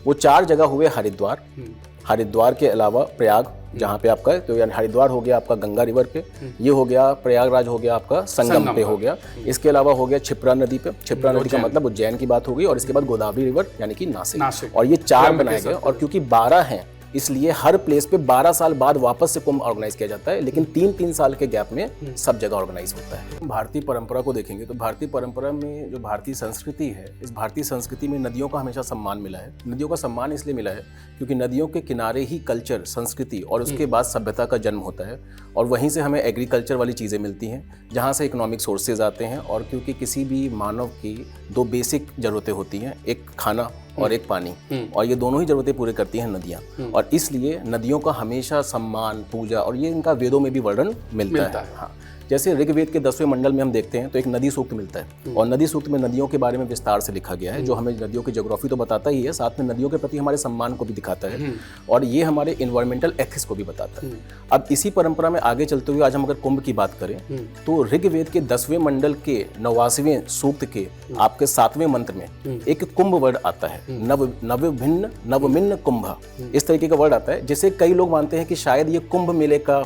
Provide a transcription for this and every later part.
वो 4 जगह हुए हरिद्वार, हरिद्वार के अलावा प्रयाग जहाँ पे आपका, तो यानी हरिद्वार हो गया आपका गंगा रिवर पे, ये हो गया प्रयागराज हो गया आपका संगम पे हो गया, इसके अलावा हो गया क्षिप्रा नदी पे, क्षिप्रा नदी का मतलब उज्जैन की बात हो गई, और इसके बाद गोदावरी रिवर यानी कि नासिक, और ये 4 बनाए गए। और क्योंकि 12 हैं इसलिए हर प्लेस पे 12 साल बाद वापस से कुंभ ऑर्गेनाइज किया जाता है, लेकिन 3-3 साल के गैप में सब जगह ऑर्गेनाइज होता है। भारतीय परंपरा को देखेंगे तो भारतीय परंपरा में जो भारतीय संस्कृति है, इस भारतीय संस्कृति में नदियों का हमेशा सम्मान मिला है। नदियों का सम्मान इसलिए मिला है क्योंकि नदियों के किनारे ही कल्चर, संस्कृति और उसके बाद सभ्यता का जन्म होता है, और वहीं से हमें एग्रीकल्चर वाली चीज़ें मिलती हैं, जहाँ से इकोनॉमिक सोर्सेज आते हैं। और क्योंकि किसी भी मानव की 2 बेसिक ज़रूरतें होती हैं, एक खाना और एक पानी, और ये दोनों ही जरूरतें पूरे करती हैं नदियाँ, और इसलिए नदियों का हमेशा सम्मान, पूजा, और ये इनका वेदों में भी वर्णन मिलता है। हाँ, जैसे ऋग्वेद के 10वें मंडल में हम देखते हैं तो एक नदी सूक्त मिलता है, और नदी सूक्त में नदियों के बारे में विस्तार से लिखा गया है, जो हमें नदियों की ज्योग्राफी तो बताता ही है, साथ में नदियों के प्रति हमारे सम्मान को भी दिखाता है, और ये हमारे इन्वायरमेंटल एथिक्स को भी बताता है। अब इसी परंपरा में आगे चलते हुए आज हम अगर कुंभ की बात करें तो ऋग्वेद के 10वें मंडल के 9वां सूक्त के आपके 7वें मंत्र में एक कुंभ वर्ड आता है, नवमिन्न कुंभ, इस तरीके का वर्ड आता है, जिसे कई लोग मानते हैं कि शायद ये कुंभ मेले का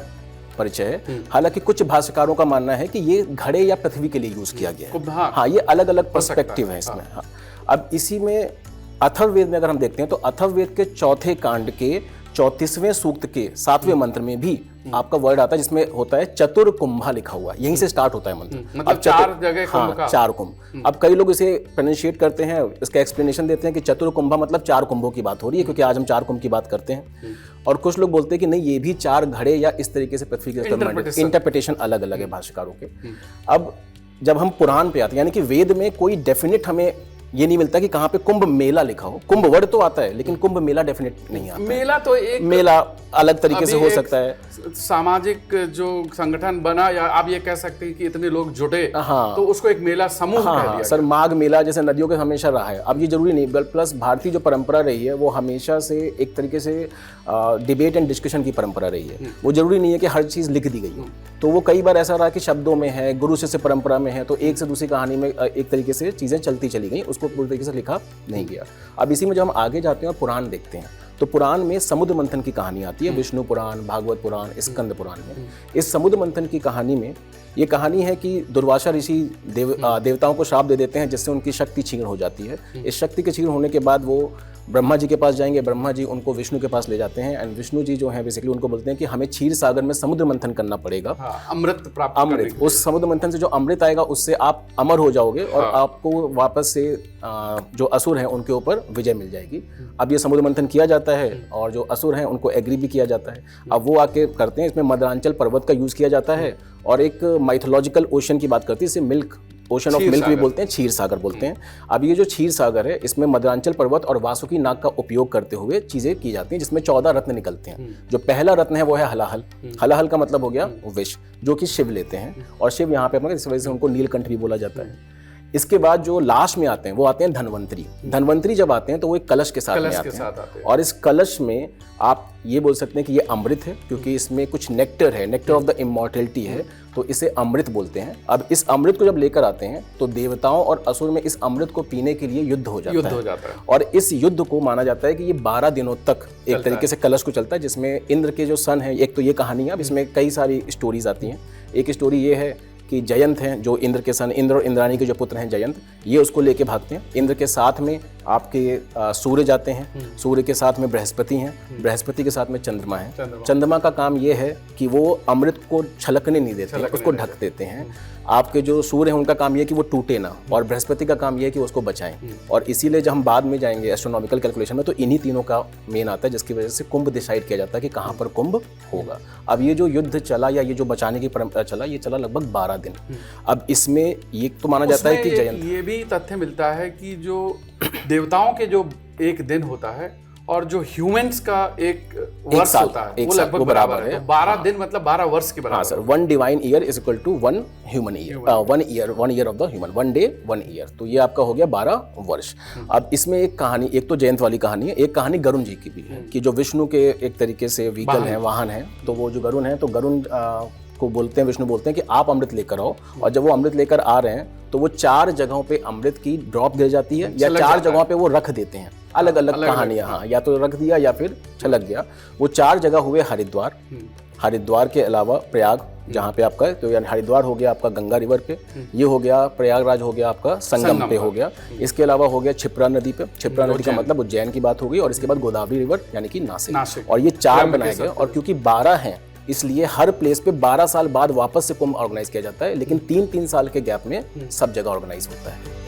परिचय है। हालांकि कुछ भाष्यकारों का मानना है कि ये घड़े या पृथ्वी के लिए यूज किया गया है। हाँ, ये अलग अलग पर्सपेक्टिव है इसमें। हाँ। अब इसी में अथर्ववेद में अगर हम देखते हैं तो अथर्ववेद के 4थे कांड के 34वें सूक्त के 7वें मंत्र में भी आपका वर्ड आता है, जिसमें होता है चतुर्कुंभा लिखा हुआ, यहीं से स्टार्ट होता है मंत्र। मतलब अब 4 जगह कुंभ का। 4 कुंभ। अब कई लोग इसे प्रोनाउंशिएट करते हैं, इसका एक्सप्लेनेशन देते हैं कि चतुर्कुंभा मतलब 4 कुंभों की बात हो रही है, क्योंकि आज हम 4 कुंभ की बात करते हैं। और कुछ लोग बोलते हैं कि नहीं, ये भी 4 घड़े या इस तरीके से पृथ्वी के इंटरप्रिटेशन अलग अलग है भाष्यकारों के। अब जब हम पुराण पे आते हैं, यानी कि वेद में कोई डेफिनेट हमें ये नहीं मिलता कि कहाँ पे कुंभ मेला लिखा हो। कुंभ वर्ड तो आता है, लेकिन कुंभ मेला डेफिनेट नहीं आता। मेला तो एक मेला अलग तरीके से हो सकता है, सामाजिक जो संगठन बना, या आप ये कह सकते हैं कि इतने लोग जुटे, हाँ, तो उसको एक मेला समूह कह दिया सर। माघ मेला जैसे नदियों के हमेशा रहा है, अब ये जरूरी नहीं। प्लस भारतीय जो परंपरा रही है वो हमेशा से एक तरीके से डिबेट एंड डिस्कशन की परंपरा रही है। वो जरूरी नहीं है कि हर चीज लिख दी गई हो, तो वो कई बार ऐसा रहा कि शब्दों में है, गुरु शिष्य परंपरा में है, तो एक से दूसरी कहानी में एक तरीके से चीजें चलती चली गई, उसको पूरी तरीके से लिखा नहीं गया। अब इसी में जब हम आगे जाते हैं और पुराण देखते हैं तो पुराण में समुद्र मंथन की कहानी आती है, विष्णु पुराण, भागवत पुराण, स्कंद पुराण में। इस समुद्र मंथन की कहानी में ये कहानी है कि दुर्वासा ऋषि देवताओं को श्राप दे देते हैं, जिससे उनकी शक्ति छीण हो जाती है। इस शक्ति के छीण होने के बाद वो ब्रह्मा जी के पास जाएंगे, ब्रह्मा जी उनको विष्णु के पास ले जाते हैं, एंड विष्णु जी जो हैं बेसिकली उनको बोलते हैं कि हमें क्षीर सागर में समुद्र मंथन करना पड़ेगा। अमृत प्राप्त, अमृत, उस समुद्र मंथन से जो अमृत आएगा उससे आप अमर हो जाओगे, और आपको वापस से जो असुर हैं उनके ऊपर विजय मिल जाएगी। अब ये समुद्र मंथन किया जाता है, और जो असुर हैं उनको एग्री भी किया जाता है। अब वो आके करते हैं, इसमें मदरांचल पर्वत का यूज किया जाता है, और एक माइथोलॉजिकल ओशन की बात करती है, इसे मिल्क ओशन ऑफ मिल्क भी बोलते हैं, क्षीर सागर बोलते हैं। अब ये जो क्षीर सागर है, इसमें मदरांचल पर्वत और वासुकी नाग का उपयोग करते हुए चीजें की जाती हैं, जिसमें 14 रत्न निकलते हैं। जो पहला रत्न है वो है हलाहल। हलाहल का मतलब हो गया विष, जो कि शिव लेते हैं, और शिव यहाँ पे अपना, इस वजह से उनको नीलकंठ भी बोला जाता है। इसके बाद जो लास्ट में आते हैं वो आते हैं धनवंतरी। धनवंतरी जब आते हैं तो वो एक कलश के साथ में आते हैं, और इस कलश में आप ये बोल सकते हैं कि ये अमृत है, क्योंकि इसमें कुछ नेक्टर है, नेक्टर ऑफ द इमॉर्टलिटी है, तो इसे अमृत बोलते हैं। अब इस अमृत को जब लेकर आते हैं तो देवताओं और असुर में इस अमृत को पीने के लिए युद्ध हो जाता है। और इस युद्ध को माना जाता है कि ये 12 दिनों तक एक तरीके से कलश को चलता है, जिसमें इंद्र के जो सन है, एक तो ये कहानी है, अब इसमें कई सारी स्टोरीज आती हैं। एक स्टोरी ये है कि जयंत हैं, जो इंद्र के सन, इंद्र और इंद्राणी के जो पुत्र हैं जयंत, ये उसको लेके भागते हैं। इंद्र के साथ में आपके सूर्य जाते हैं, सूर्य के साथ में बृहस्पति हैं, बृहस्पति के साथ में चंद्रमा है। चंद्रमा का काम ये है कि वो अमृत को छलकने नहीं देते, उसको ढक देते हैं। आपके जो सूर्य हैं उनका काम ये है कि वो टूटे ना, और बृहस्पति का काम ये है कि उसको बचाएं। और इसीलिए जब हम बाद में जाएंगे एस्ट्रोनॉमिकल कैलकुलेशन में, तो इन्हीं तीनों का मेन आता है, जिसकी वजह से कुंभ डिसाइड किया जाता है कि कहाँ पर कुंभ होगा। अब ये जो युद्ध चला या ये जो बचाने की परंपरा चला, ये चला लगभग 12 दिन। अब इसमें ये तो माना जाता है कि जयंत, ये भी तथ्य मिलता है कि जो देवताओं के जो एक दिन होता है और जो ह्यूमंस का एक वर्ष होता है, वो लगभग बराबर है। 12 दिन मतलब 12 वर्ष के बराबर। हाँ sir, 1 divine year is equal to 1 human year, 1 year of the human, 1 day 1 year, तो ये आपका हो गया 12 वर्ष। अब इसमें एक कहानी, एक तो जयंत वाली कहानी है, एक कहानी गरुण जी की भी है, कि जो विष्णु के एक तरीके से व्हीकल है, वाहन है, तो वो जो गरुण है, तो गरुण को बोलते हैं, विष्णु बोलते हैं कि आप अमृत लेकर आओ, और जब वो अमृत लेकर आ रहे हैं तो वो 4 जगहों पे अमृत की ड्रॉप गिर जाती है, या 4 जगहों पे वो रख देते हैं। अलग अलग कहानियां, हाँ, या तो रख दिया या फिर छलक गया। वो 4 जगह हुए हरिद्वार, हरिद्वार के अलावा प्रयाग जहाँ पे आपका, तो यानी हरिद्वार हो गया आपका गंगा रिवर पे, ये हो गया प्रयागराज हो गया आपका संगम पे हो गया। इसके अलावा हो गया क्षिप्रा नदी पे, क्षिप्रा नदी का मतलब उज्जैन की बात हो गई, और इसके बाद गोदावरी रिवर यानी कि नासिक। और ये 4 बनाए गए, और क्योंकि 12 हैं इसलिए हर प्लेस पे 12 साल बाद वापस से कुंभ ऑर्गेनाइज किया जाता है, लेकिन 3-3 साल के गैप में सब जगह ऑर्गेनाइज होता है।